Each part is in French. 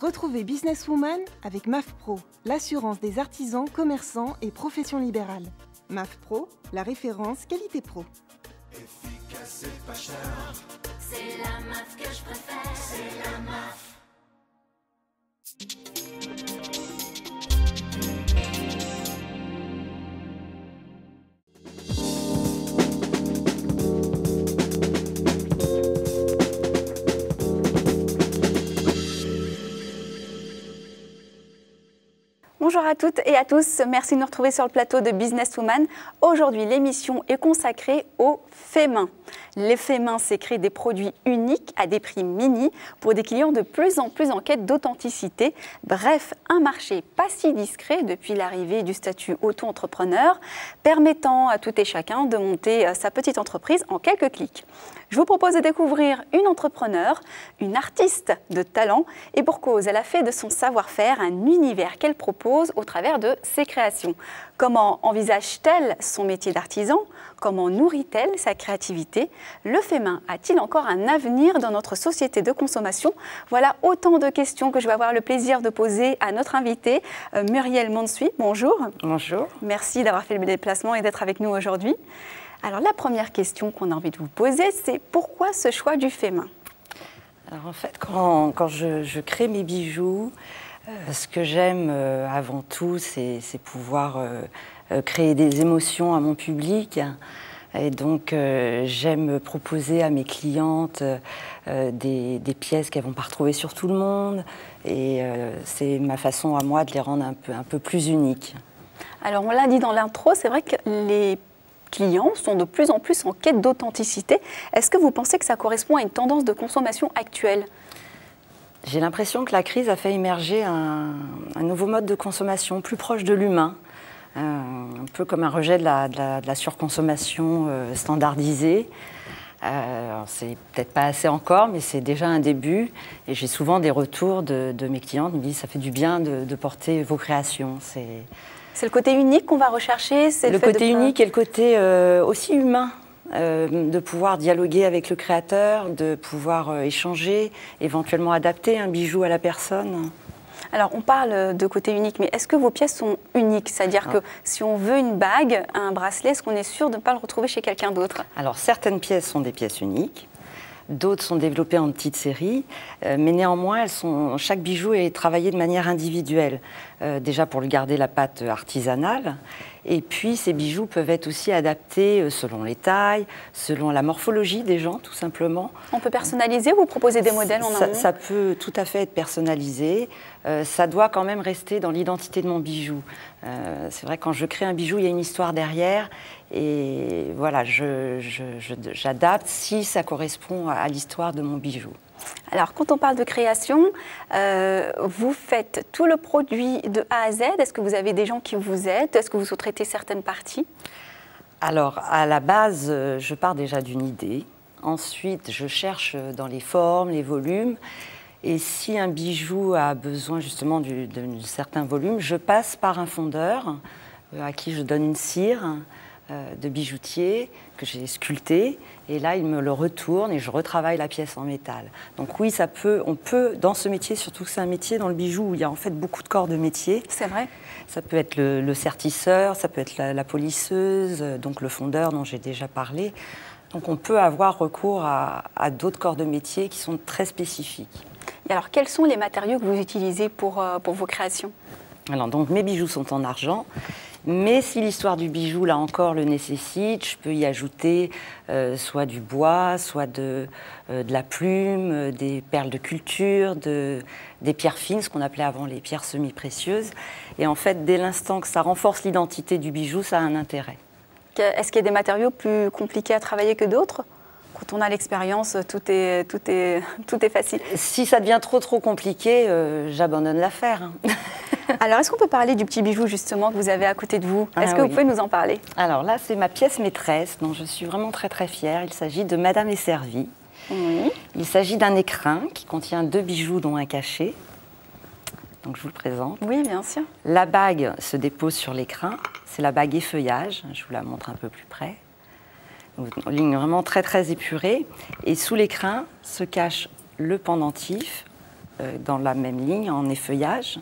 Retrouvez Businesswoman avec MAF Pro, l'assurance des artisans, commerçants et professions libérales. MAF Pro, la référence qualité pro. Efficace et pas cher. C'est la MAF que je préfère. C'est la MAF. Bonjour à toutes et à tous, merci de nous retrouver sur le plateau de Businesswoman. Aujourd'hui, l'émission est consacrée aux faits main. Les faits main, c'est créer des produits uniques à des prix mini pour des clients de plus en plus en quête d'authenticité. Bref, un marché pas si discret depuis l'arrivée du statut auto-entrepreneur, permettant à tout et chacun de monter sa petite entreprise en quelques clics. Je vous propose de découvrir une entrepreneure, une artiste de talent, et pour cause, elle a fait de son savoir-faire un univers qu'elle propose au travers de ses créations. Comment envisage-t-elle son métier d'artisan? Comment nourrit-elle sa créativité? Le fait main a-t-il encore un avenir dans notre société de consommation? Voilà autant de questions que je vais avoir le plaisir de poser à notre invitée, Muriel Mansuy. Bonjour. Bonjour. Merci d'avoir fait le déplacement et d'être avec nous aujourd'hui. Alors la première question qu'on a envie de vous poser, c'est pourquoi ce choix du fait main? Alors en fait, quand je crée mes bijoux, ce que j'aime avant tout, c'est pouvoir créer des émotions à mon public. Et donc j'aime proposer à mes clientes des pièces qu'elles ne vont pas retrouver sur tout le monde. Et c'est ma façon à moi de les rendre un peu plus uniques. Alors on l'a dit dans l'intro, c'est vrai que les clients sont de plus en plus en quête d'authenticité. Est-ce que vous pensez que ça correspond à une tendance de consommation actuelle? J'ai l'impression que la crise a fait émerger un nouveau mode de consommation plus proche de l'humain, un peu comme un rejet de la surconsommation standardisée. C'est peut-être pas assez encore, mais c'est déjà un début. Et j'ai souvent des retours de mes clientes qui me disent « ça fait du bien de porter vos créations ». C'est le côté unique qu'on va rechercher, c'est le côté unique et le côté aussi humain, de pouvoir dialoguer avec le créateur, de pouvoir échanger, éventuellement adapter un bijou à la personne. Alors on parle de côté unique, mais est-ce que vos pièces sont uniques? C'est-à-dire que si on veut une bague, un bracelet, est-ce qu'on est sûr de ne pas le retrouver chez quelqu'un d'autre? Alors certaines pièces sont des pièces uniques. D'autres sont développées en petites séries, mais néanmoins, chaque bijou est travaillé de manière individuelle. Déjà pour garder la patte artisanale. Et puis ces bijoux peuvent être aussi adaptés selon les tailles, selon la morphologie des gens, tout simplement. On peut personnaliser, vous proposez des modèles en amont? Ça peut tout à fait être personnalisé. Ça doit quand même rester dans l'identité de mon bijou. C'est vrai, quand je crée un bijou, il y a une histoire derrière. Et voilà, j'adapte si ça correspond à l'histoire de mon bijou. Alors, quand on parle de création, vous faites tout le produit de A à Z. Est-ce que vous avez des gens qui vous aident? Est-ce que vous sous-traitez certaines parties? Alors, à la base, je pars déjà d'une idée. Ensuite, je cherche dans les formes, les volumes. Et si un bijou a besoin justement d'un certain volume, je passe par un fondeur à qui je donne une cire de bijoutier que j'ai sculpté, et là il me le retourne et je retravaille la pièce en métal. Donc oui, on peut dans ce métier, surtout que c'est un métier dans le bijou où il y a en fait beaucoup de corps de métier. C'est vrai. Ça peut être le sertisseur, ça peut être la polisseuse, donc le fondeur dont j'ai déjà parlé. Donc on peut avoir recours à d'autres corps de métier qui sont très spécifiques. Et alors quels sont les matériaux que vous utilisez pour vos créations? Alors donc mes bijoux sont en argent. Mais si l'histoire du bijou, là encore, le nécessite, je peux y ajouter soit du bois, soit de la plume, des perles de culture, des pierres fines, ce qu'on appelait avant les pierres semi-précieuses. Et en fait, dès l'instant que ça renforce l'identité du bijou, ça a un intérêt. Est-ce qu'il y a des matériaux plus compliqués à travailler que d'autres? Quand on a l'expérience, tout est facile. Si ça devient trop compliqué, j'abandonne l'affaire. Alors, est-ce qu'on peut parler du petit bijou justement que vous avez à côté de vous? Est-ce que vous pouvez nous en parler? Alors là, c'est ma pièce maîtresse, dont je suis vraiment très fière. Il s'agit de Madame est servie. Oui. Il s'agit d'un écrin qui contient 2 bijoux dont un cachet. Donc je vous le présente. Oui, bien sûr. La bague se dépose sur l'écrin. C'est la bague effeuillage. Je vous la montre un peu plus près. Une ligne vraiment très épurée. Et sous l'écrin se cache le pendentif, dans la même ligne, en effeuillage.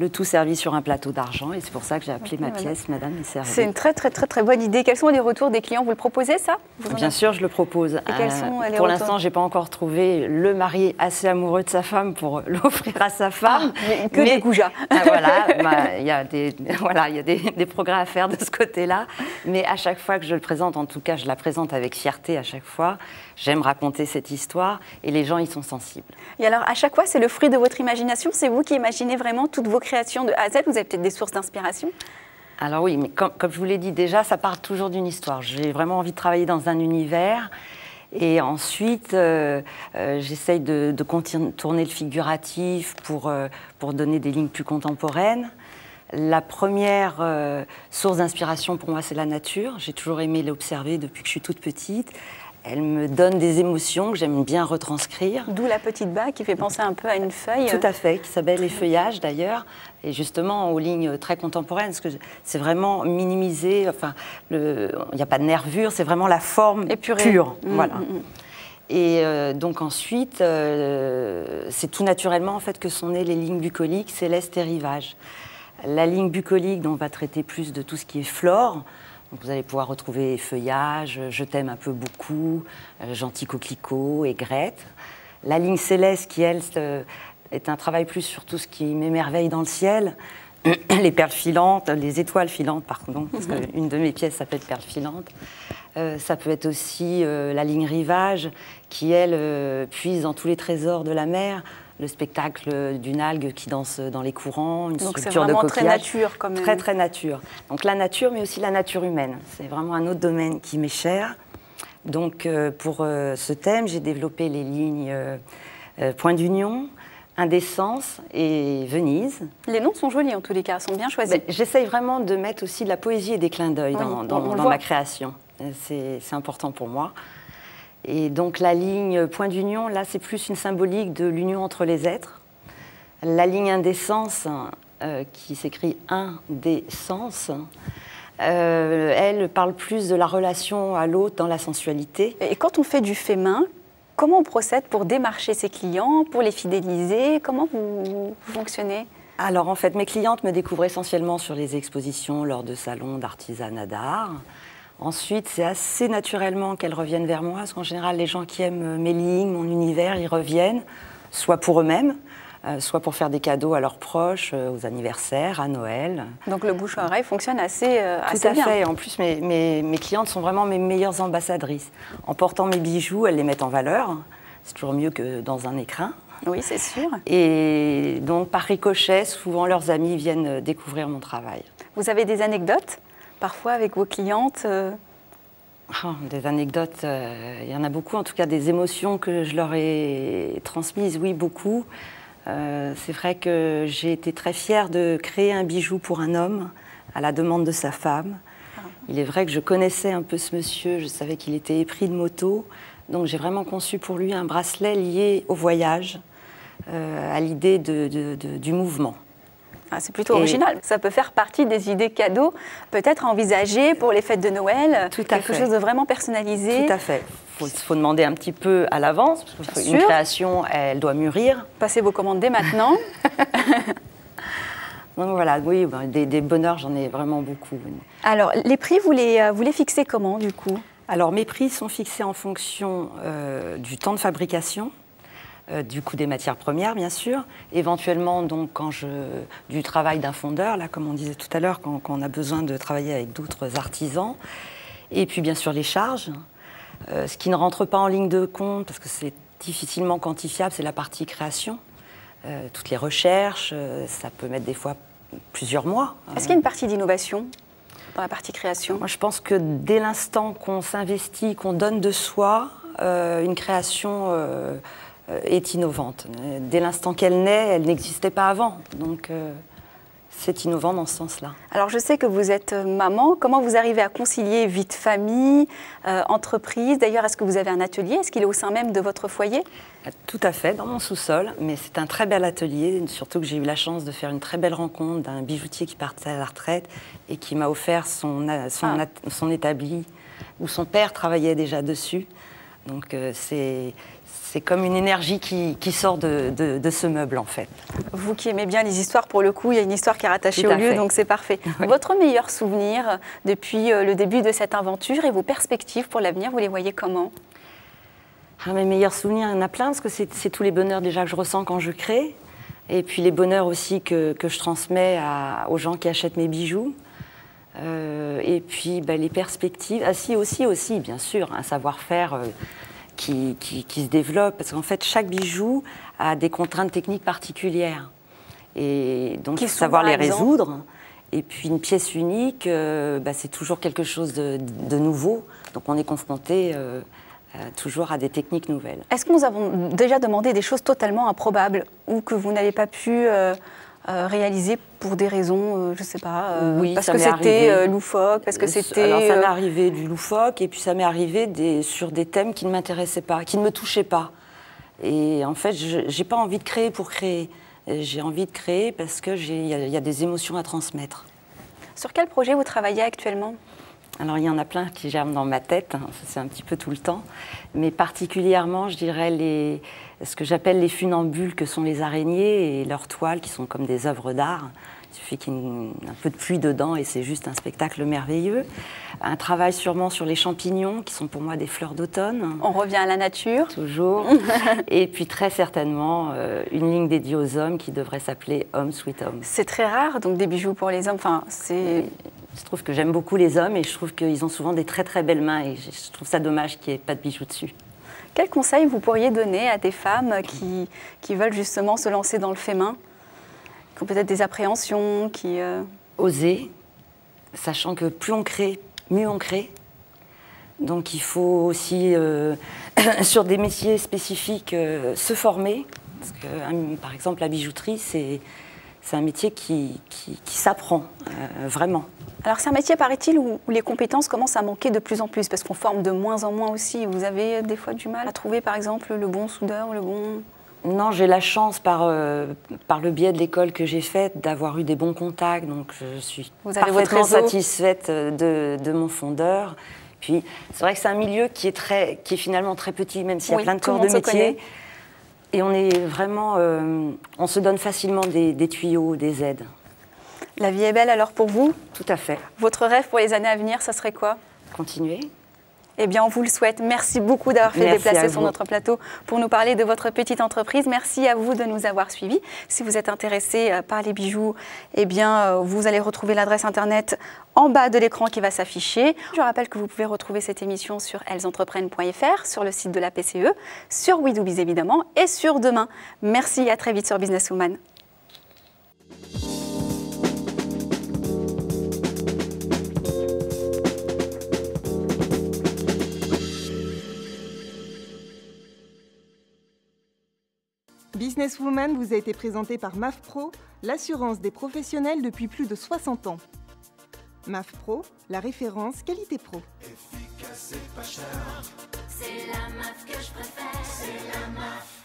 Le tout servi sur un plateau d'argent, et c'est pour ça que j'ai appelé ma pièce Madame est servie. C'est une très bonne idée. Quels sont les retours des clients? Vous le proposez, ça? Bien sûr, je le propose. Et quels sont les pour retours? l'instant, je n'ai pas encore trouvé le mari assez amoureux de sa femme pour l'offrir à sa femme. Mais des goujats. Voilà, il y a des progrès à faire de ce côté-là. Mais à chaque fois que je le présente, en tout cas, je la présente avec fierté à chaque fois. J'aime raconter cette histoire et les gens y sont sensibles. Et alors, à chaque fois, c'est le fruit de votre imagination? C'est vous qui imaginez vraiment toutes vos créations de A à Z? Vous avez peut-être des sources d'inspiration? Alors oui, mais comme je vous l'ai dit déjà, ça part toujours d'une histoire. J'ai vraiment envie de travailler dans un univers. Et ensuite, j'essaye de tourner le figuratif pour donner des lignes plus contemporaines. La première source d'inspiration pour moi, c'est la nature. J'ai toujours aimé l'observer depuis que je suis toute petite. Elle me donne des émotions que j'aime bien retranscrire. D'où la petite bague qui fait penser un peu à une feuille. Tout à fait, qui s'appelle les feuillages d'ailleurs, et justement aux lignes très contemporaines, parce que c'est vraiment minimisé, enfin, il n'y a pas de nervure, c'est vraiment la forme pure. Voilà. Et donc ensuite, c'est tout naturellement en fait que sont nées les lignes bucoliques, céleste et rivage. La ligne bucolique, dont on va traiter plus de tout ce qui est flore. Donc vous allez pouvoir retrouver feuillage, je t'aime un peu beaucoup, gentil coquelicot, aigrette. La ligne céleste qui, elle, est un travail plus sur tout ce qui m'émerveille dans le ciel. Les perles filantes, les étoiles filantes, pardon, parce qu'une de mes pièces s'appelle Perles filantes. Ça peut être aussi la ligne rivage qui, elle, puise dans tous les trésors de la mer. Le spectacle d'une algue qui danse dans les courants, une structure de coquillage. Très nature quand même. Très nature. Donc la nature, mais aussi la nature humaine. C'est vraiment un autre domaine qui m'est cher. Donc pour ce thème, j'ai développé les lignes Point d'Union, Indécence et Venise. Les noms sont jolis en tous les cas, sont bien choisis. J'essaye vraiment de mettre aussi de la poésie et des clins d'œil dans ma création. C'est important pour moi. Et donc la ligne Point d'Union, là, c'est plus une symbolique de l'union entre les êtres. La ligne Indécence, qui s'écrit Indécence, elle parle plus de la relation à l'autre dans la sensualité. Et quand on fait du fait main, comment on procède pour démarcher ses clients, pour les fidéliser? Comment vous fonctionnez? Alors en fait, mes clientes me découvrent essentiellement sur les expositions lors de salons d'artisanat d'art. Ensuite, c'est assez naturellement qu'elles reviennent vers moi, parce qu'en général, les gens qui aiment mes lignes, mon univers, ils reviennent, soit pour eux-mêmes, soit pour faire des cadeaux à leurs proches, aux anniversaires, à Noël. Donc le bouche à oreille fonctionne assez bien. Tout à fait. En plus, mes clientes sont vraiment mes meilleures ambassadrices. En portant mes bijoux, elles les mettent en valeur. C'est toujours mieux que dans un écrin. Oui, c'est sûr. Et donc, par ricochet, souvent leurs amis viennent découvrir mon travail. Vous avez des anecdotes parfois avec vos clientes? Des anecdotes, il y en a beaucoup, en tout cas des émotions que je leur ai transmises, oui, beaucoup. C'est vrai que j'ai été très fière de créer un bijou pour un homme à la demande de sa femme. Il est vrai que je connaissais un peu ce monsieur, je savais qu'il était épris de moto, donc j'ai vraiment conçu pour lui un bracelet lié au voyage, à l'idée du mouvement. C'est plutôt original. Ça peut faire partie des idées cadeaux, peut-être à envisager pour les fêtes de Noël. Quelque chose de vraiment personnalisé. Tout à fait. Il faut demander un petit peu à l'avance, parce qu'une création, elle doit mûrir. Passez vos commandes dès maintenant. Donc voilà, oui, des bonheurs, j'en ai vraiment beaucoup. Alors, les prix, vous les fixez comment, du coup? Alors, mes prix sont fixés en fonction du temps de fabrication, du coût des matières premières, bien sûr. Éventuellement, donc, du travail d'un fondeur, là, comme on disait tout à l'heure, quand on a besoin de travailler avec d'autres artisans. Et puis, bien sûr, les charges. Ce qui ne rentre pas en ligne de compte, parce que c'est difficilement quantifiable, c'est la partie création. Toutes les recherches, ça peut mettre des fois plusieurs mois. Est-ce qu'il y a une partie d'innovation dans la partie création? Moi, je pense que dès l'instant qu'on s'investit, qu'on donne de soi, une création est innovante. Dès l'instant qu'elle naît, elle n'existait pas avant. Donc, c'est innovant dans ce sens-là. Alors, je sais que vous êtes maman. Comment vous arrivez à concilier vie de famille, entreprise? D'ailleurs, est-ce que vous avez un atelier? Est-ce qu'il est au sein même de votre foyer? Tout à fait, dans mon sous-sol. Mais c'est un très bel atelier. Surtout que j'ai eu la chance de faire une très belle rencontre d'un bijoutier qui partait à la retraite et qui m'a offert son établi, où son père travaillait déjà dessus. Donc c'est comme une énergie qui sort de ce meuble en fait. Vous qui aimez bien les histoires, pour le coup, il y a une histoire qui est rattachée Tout au à lieu, fait. donc c'est parfait. Oui. Votre meilleur souvenir depuis le début de cette aventure et vos perspectives pour l'avenir, vous les voyez comment? Mes meilleurs souvenirs, il y en a plein, parce que c'est tous les bonheurs déjà que je ressens quand je crée, et puis les bonheurs aussi que je transmets aux gens qui achètent mes bijoux. Et puis les perspectives, aussi bien sûr, un savoir-faire qui se développe, parce qu'en fait chaque bijou a des contraintes techniques particulières, et donc il faut savoir les résoudre. Et puis une pièce unique, c'est toujours quelque chose de nouveau, donc on est confronté toujours à des techniques nouvelles. Est-ce que nous avons déjà demandé des choses totalement improbables ou que vous n'avez pas pu réaliser pour des raisons, je ne sais pas, oui, parce que c'était loufoque, parce que c'était... Alors ça m'est arrivé du loufoque, et puis ça m'est arrivé sur des thèmes qui ne m'intéressaient pas, qui ne me touchaient pas. Et en fait, je n'ai pas envie de créer pour créer. J'ai envie de créer parce qu'il y a des émotions à transmettre. Sur quel projet vous travaillez actuellement ? Alors il y en a plein qui germent dans ma tête, c'est un petit peu tout le temps, mais particulièrement je dirais ce que j'appelle les funambules, que sont les araignées et leurs toiles qui sont comme des œuvres d'art. Il suffit qu'il y ait un peu de pluie dedans et c'est juste un spectacle merveilleux. Un travail sûrement sur les champignons qui sont pour moi des fleurs d'automne. On revient à la nature. Toujours. Et puis très certainement une ligne dédiée aux hommes qui devrait s'appeler Homme Sweet Home. C'est très rare, donc des bijoux pour les hommes, enfin c'est... Je trouve que j'aime beaucoup les hommes et je trouve qu'ils ont souvent des très très belles mains et je trouve ça dommage qu'il n'y ait pas de bijoux dessus. Quel conseil vous pourriez donner à des femmes qui veulent justement se lancer dans le fait main, qui ont peut-être des appréhensions, qui... Oser, sachant que plus on crée, mieux on crée. Donc il faut aussi, sur des métiers spécifiques, se former. Parce que, par exemple, la bijouterie, c'est un métier qui s'apprend, vraiment. Alors c'est un métier, paraît-il, où les compétences commencent à manquer de plus en plus, parce qu'on forme de moins en moins aussi. Vous avez des fois du mal à trouver, par exemple, le bon soudeur, le bon... Non, j'ai la chance, par le biais de l'école que j'ai faite, d'avoir eu des bons contacts. Donc je suis parfaitement satisfaite de mon fondeur. Puis c'est vrai que c'est un milieu qui est finalement très petit, même s'il y a plein de corps de métier. Et on est vraiment... on se donne facilement des tuyaux, des aides. La vie est belle alors pour vous? Tout à fait. Votre rêve pour les années à venir, ça serait quoi? Continuer. Eh bien, on vous le souhaite. Merci beaucoup d'avoir fait déplacer sur notre plateau pour nous parler de votre petite entreprise. Merci à vous de nous avoir suivis. Si vous êtes intéressé par les bijoux, eh bien, vous allez retrouver l'adresse internet en bas de l'écran qui va s'afficher. Je rappelle que vous pouvez retrouver cette émission sur ellesentreprenent.fr, sur le site de la PCE, sur We Do Biz évidemment et sur Demain. Merci, à très vite sur Businesswoman. Businesswoman vous a été présenté par MAF Pro, l'assurance des professionnels depuis plus de 60 ans. MAF Pro, la référence qualité pro. Efficace et pas cher. C'est la MAF que je préfère. C'est la MAF.